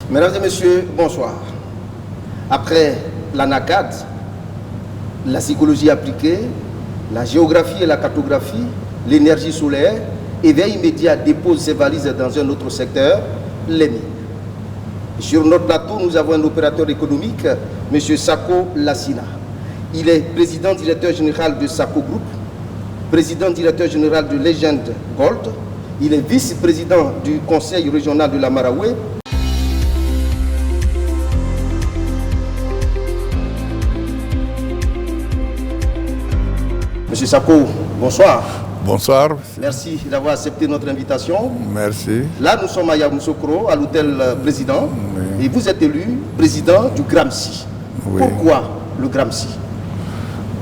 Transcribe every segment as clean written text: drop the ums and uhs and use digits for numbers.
Mesdames et messieurs, bonsoir. Après l'ANACAD, la psychologie appliquée, la géographie et la cartographie, l'énergie solaire, éveil immédiat dépose ses valises dans un autre secteur, les mines. Sur notre plateau, nous avons un opérateur économique, M. Sako Lassina. Il est président directeur général de Sako Group, président directeur général de Legend Gold. Il est vice-président du conseil régional de la Maraoué. Monsieur Sako, bonsoir. Bonsoir. Merci d'avoir accepté notre invitation. Merci. Là, nous sommes à Yamoussoukro, à l'hôtel Président, oui. Et vous êtes élu président du GRAMSI. Oui. Pourquoi le GRAMSI?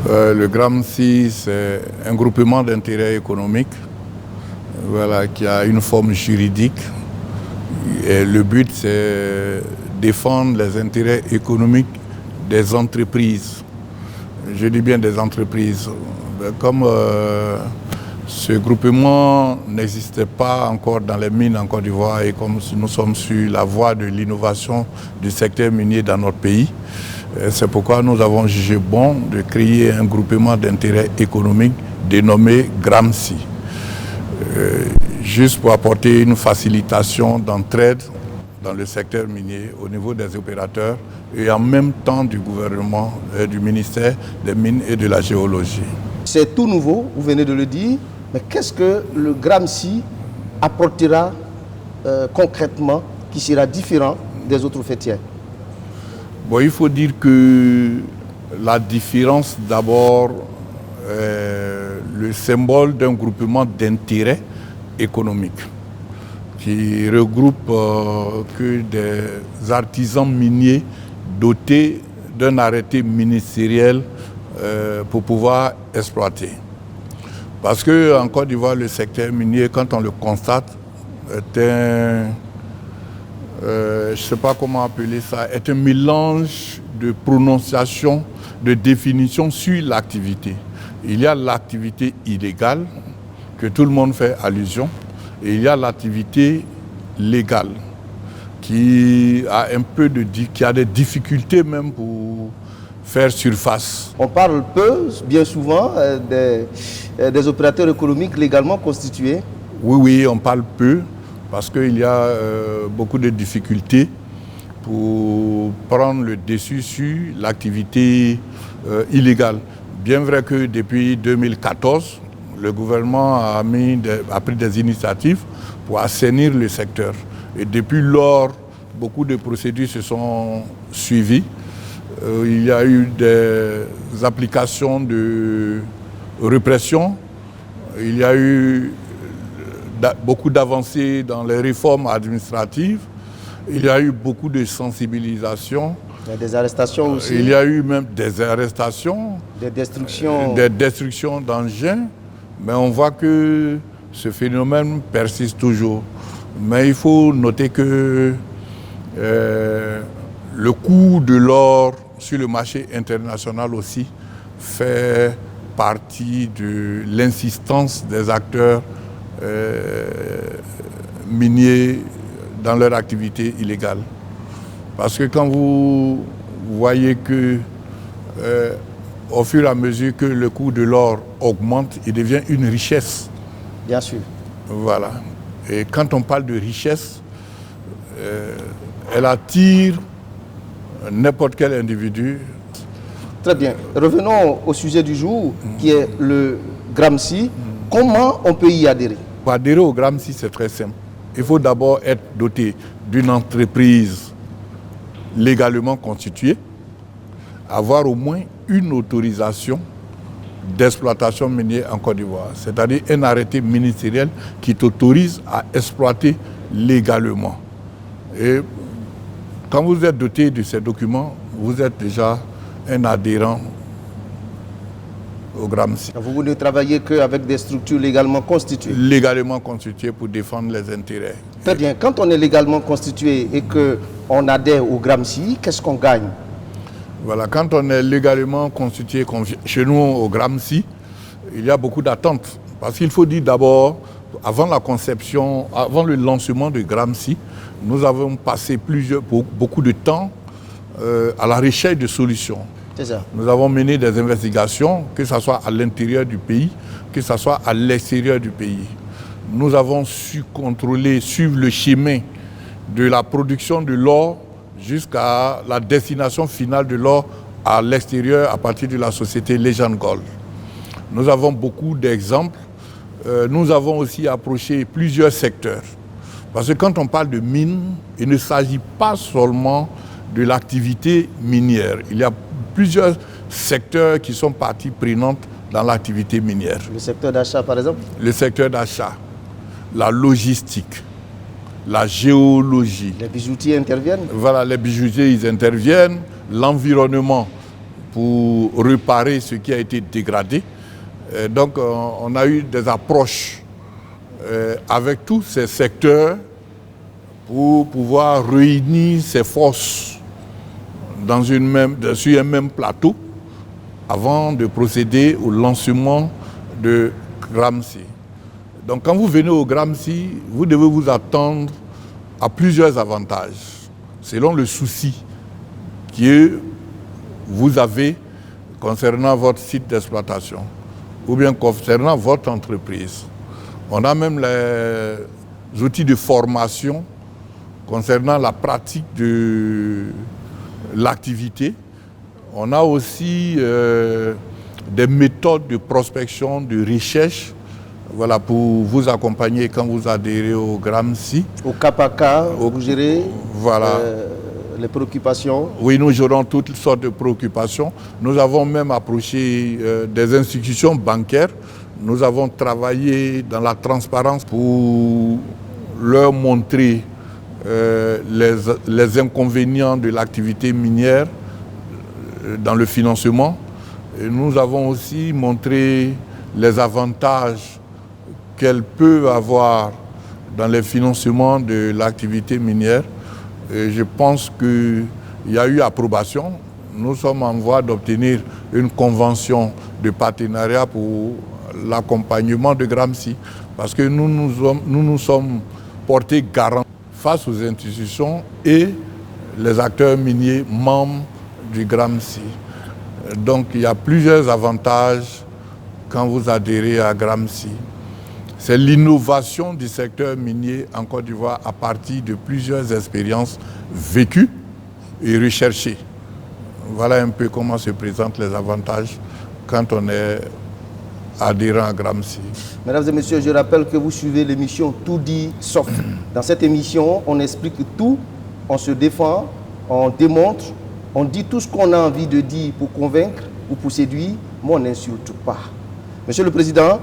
Le GRAMSI, c'est un groupement d'intérêts économiques qui a une forme juridique. Et le but, c'est défendre les intérêts économiques des entreprises. Je dis bien des entreprises. Comme ce groupement n'existait pas encore dans les mines en Côte d'Ivoire et comme nous sommes sur la voie de l'innovation du secteur minier dans notre pays, c'est pourquoi nous avons jugé bon de créer un groupement d'intérêts économiques dénommé GRAMSI, juste pour apporter une facilitation d'entraide dans le secteur minier au niveau des opérateurs et en même temps du gouvernement, du ministère des Mines et de la Géologie. C'est tout nouveau, vous venez de le dire, mais qu'est-ce que le GRAMSI apportera concrètement qui sera différent des autres fêtières? Bon, il faut dire que la différence d'abord est le symbole d'un groupement d'intérêts économiques qui regroupe que des artisans miniers dotés d'un arrêté ministériel pour pouvoir exploiter. Parce qu'en Côte d'Ivoire, le secteur minier, quand on le constate, est un, je ne sais pas comment appeler ça, est un mélange de prononciation, de définition sur l'activité. Il y a l'activité illégale, que tout le monde fait allusion, et il y a l'activité légale, qui a des difficultés même pour faire surface. On parle peu, bien souvent, des opérateurs économiques légalement constitués. Oui, on parle peu parce qu'il y a beaucoup de difficultés pour prendre le dessus sur l'activité illégale. Bien vrai que depuis 2014, le gouvernement a pris des initiatives pour assainir le secteur. Et depuis lors, beaucoup de procédures se sont suivies. Il y a eu des applications de répression, il y a eu beaucoup d'avancées dans les réformes administratives, il y a eu beaucoup de sensibilisation. Il y a des arrestations aussi. Il y a eu même des arrestations, des destructions d'engins, mais on voit que ce phénomène persiste toujours. Mais il faut noter que le coût de l'or sur le marché international aussi fait partie de l'insistance des acteurs miniers dans leur activité illégale. Parce que quand vous voyez que au fur et à mesure que le coût de l'or augmente, il devient une richesse. Bien sûr. Voilà. Et quand on parle de richesse, elle attire n'importe quel individu. Très bien. Revenons au sujet du jour, qui est le GRAMSI. Comment on peut y adhérer? Pour adhérer au GRAMSI, c'est très simple. Il faut d'abord être doté d'une entreprise légalement constituée, avoir au moins une autorisation d'exploitation minière en Côte d'Ivoire, c'est-à-dire un arrêté ministériel qui t'autorise à exploiter légalement. Et quand vous êtes doté de ces documents, vous êtes déjà un adhérent au GRAMSI. Vous ne travaillez qu'avec des structures légalement constituées? Légalement constituées pour défendre les intérêts. Très bien. Quand on est légalement constitué et qu'on adhère au GRAMSI, qu'est-ce qu'on gagne? Voilà, quand on est légalement constitué chez nous au GRAMSI, il y a beaucoup d'attentes. Parce qu'il faut dire d'abord, avant la conception, avant le lancement de GRAMSI, nous avons passé beaucoup de temps à la recherche de solutions. C'est ça. Nous avons mené des investigations, que ce soit à l'intérieur du pays, que ce soit à l'extérieur du pays. Nous avons su contrôler, suivre le chemin de la production de l'or jusqu'à la destination finale de l'or à l'extérieur à partir de la société Legend Gold. Nous avons beaucoup d'exemples. Nous avons aussi approché plusieurs secteurs. Parce que quand on parle de mines, il ne s'agit pas seulement de l'activité minière. Il y a plusieurs secteurs qui sont partie prenante dans l'activité minière. Le secteur d'achat, par exemple? Le secteur d'achat, la logistique, la géologie. Les bijoutiers interviennent? Voilà, les bijoutiers, ils interviennent. L'environnement pour réparer ce qui a été dégradé. Donc, on a eu des approches avec tous ces secteurs pour pouvoir réunir ces forces sur un même plateau avant de procéder au lancement de Gramcy. Donc quand vous venez au Gramcy, vous devez vous attendre à plusieurs avantages, selon le souci que vous avez concernant votre site d'exploitation ou bien concernant votre entreprise. On a même les outils de formation concernant la pratique de l'activité. On a aussi des méthodes de prospection, de recherche, voilà, pour vous accompagner quand vous adhérez au Gramcy. Au cas par cas, vous gérez voilà. Les préoccupations? Oui, nous gérons toutes sortes de préoccupations. Nous avons même approché des institutions bancaires. Nous avons travaillé dans la transparence pour leur montrer les inconvénients de l'activité minière dans le financement. Et nous avons aussi montré les avantages qu'elle peut avoir dans le financement de l'activité minière. Et je pense qu'il y a eu approbation. Nous sommes en voie d'obtenir une convention de partenariat pour l'accompagnement de Gramcy, parce que nous sommes portés garants face aux institutions et les acteurs miniers membres du Gramcy. Donc il y a plusieurs avantages quand vous adhérez à Gramcy. C'est l'innovation du secteur minier en Côte d'Ivoire à partir de plusieurs expériences vécues et recherchées. Voilà un peu comment se présentent les avantages quand on est adhérent à Gramcy. Mesdames et messieurs, je rappelle que vous suivez l'émission Tout dit sauf. Dans cette émission, on explique tout, on se défend, on démontre, on dit tout ce qu'on a envie de dire pour convaincre ou pour séduire, mais on n'insulte pas. Monsieur le Président,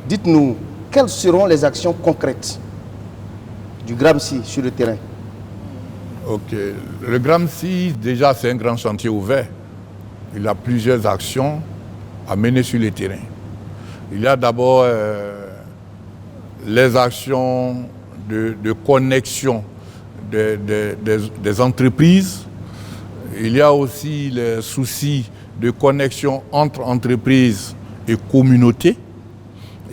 dites-nous, quelles seront les actions concrètes du Gramcy sur le terrain? Ok. Le Gramcy, déjà, c'est un grand chantier ouvert. Il a plusieurs actions à mener sur le terrain. Il y a d'abord les actions de connexion des entreprises. Il y a aussi les soucis de connexion entre entreprises et communautés.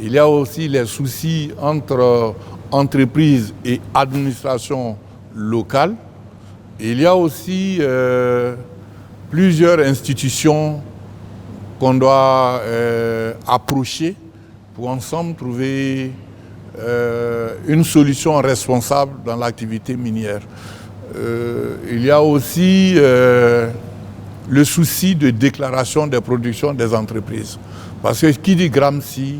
Il y a aussi les soucis entre entreprises et administration locale. Il y a aussi plusieurs institutions qu'on doit approcher pour ensemble trouver une solution responsable dans l'activité minière. Il y a aussi le souci de déclaration des productions des entreprises. Parce que qui dit Gramcy,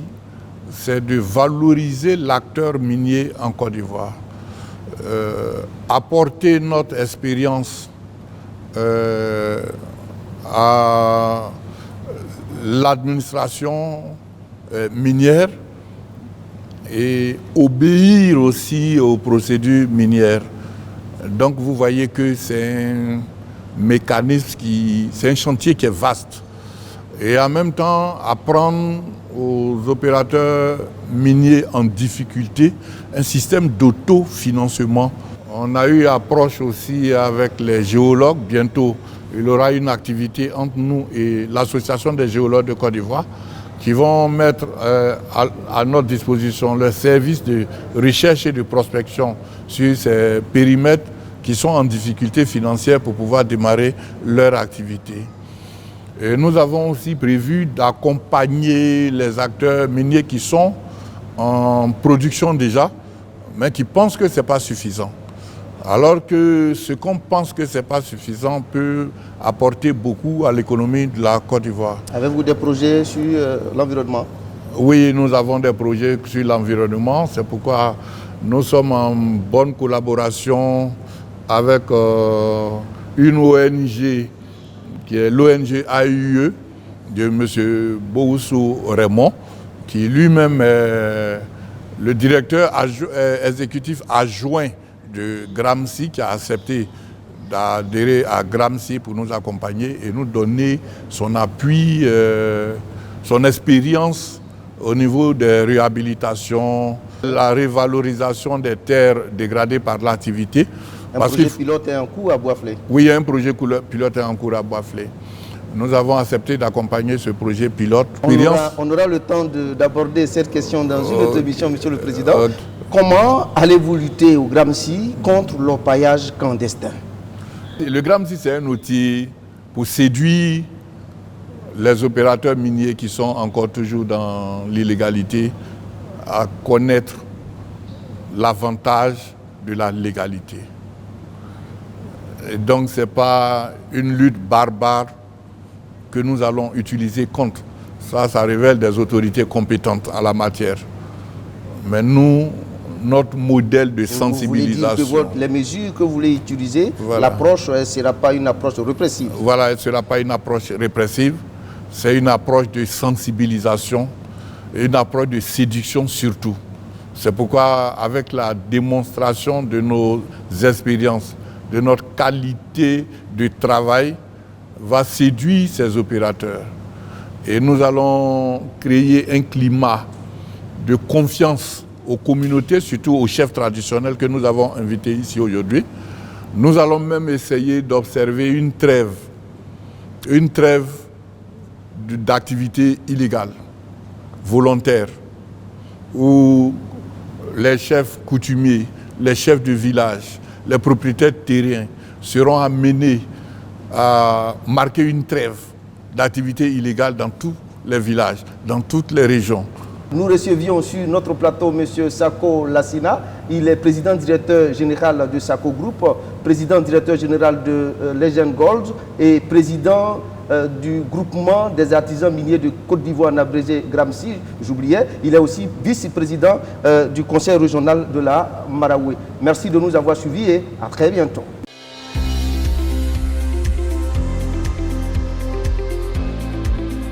c'est de valoriser l'acteur minier en Côte d'Ivoire. Apporter notre expérience à l'administration minière et obéir aussi aux procédures minières. Donc vous voyez que c'est un mécanisme c'est un chantier qui est vaste. Et en même temps, apprendre aux opérateurs miniers en difficulté un système d'autofinancement. On a eu approche aussi avec les géologues. Bientôt, il y aura une activité entre nous et l'Association des géologues de Côte d'Ivoire qui vont mettre à notre disposition leurs services de recherche et de prospection sur ces périmètres qui sont en difficulté financière pour pouvoir démarrer leur activité. Et nous avons aussi prévu d'accompagner les acteurs miniers qui sont en production déjà, mais qui pensent que ce n'est pas suffisant. Alors que ce qu'on pense que ce n'est pas suffisant peut apporter beaucoup à l'économie de la Côte d'Ivoire. Avez-vous des projets sur l'environnement? Oui, nous avons des projets sur l'environnement. C'est pourquoi nous sommes en bonne collaboration avec une ONG qui est l'ONG AUE de M. Boussou Raymond, qui lui-même est le directeur exécutif adjoint de Gramcy, qui a accepté d'adhérer à Gramcy pour nous accompagner et nous donner son appui, son expérience au niveau des réhabilitations, la révalorisation des terres dégradées par l'activité. Un projet pilote est en cours à Boisflé. Oui, un projet pilote est en cours à Boisflé. Nous avons accepté d'accompagner ce projet pilote. On aura le temps d'aborder cette question dans une autre émission, Monsieur le Président. Comment allez-vous lutter au Gramcy contre l'orpaillage clandestin? Le Gramcy, c'est un outil pour séduire les opérateurs miniers qui sont encore toujours dans l'illégalité à connaître l'avantage de la légalité. Et donc, ce n'est pas une lutte barbare que nous allons utiliser contre. Ça révèle des autorités compétentes en la matière. Mais nous, notre modèle de sensibilisation... Vous voulez dire que les mesures que vous voulez utiliser, voilà, l'approche ne sera pas une approche répressive? Voilà, elle ne sera pas une approche répressive. C'est une approche de sensibilisation, une approche de séduction surtout. C'est pourquoi, avec la démonstration de nos expériences, de notre qualité de travail, va séduire ces opérateurs. Et nous allons créer un climat de confiance aux communautés, surtout aux chefs traditionnels que nous avons invités ici aujourd'hui. Nous allons même essayer d'observer une trêve d'activités illégales, volontaires, où les chefs coutumiers, les chefs de village, les propriétaires de terrain seront amenés à marquer une trêve d'activités illégales dans tous les villages, dans toutes les régions. Nous recevions sur notre plateau M. Sako Lassina. Il est président directeur général de Sako Group, président directeur général de Legend Gold et président du groupement des artisans miniers de Côte d'Ivoire, abrégé Gramcy, j'oubliais. Il est aussi vice-président du conseil régional de la Maraoué. Merci de nous avoir suivis et à très bientôt.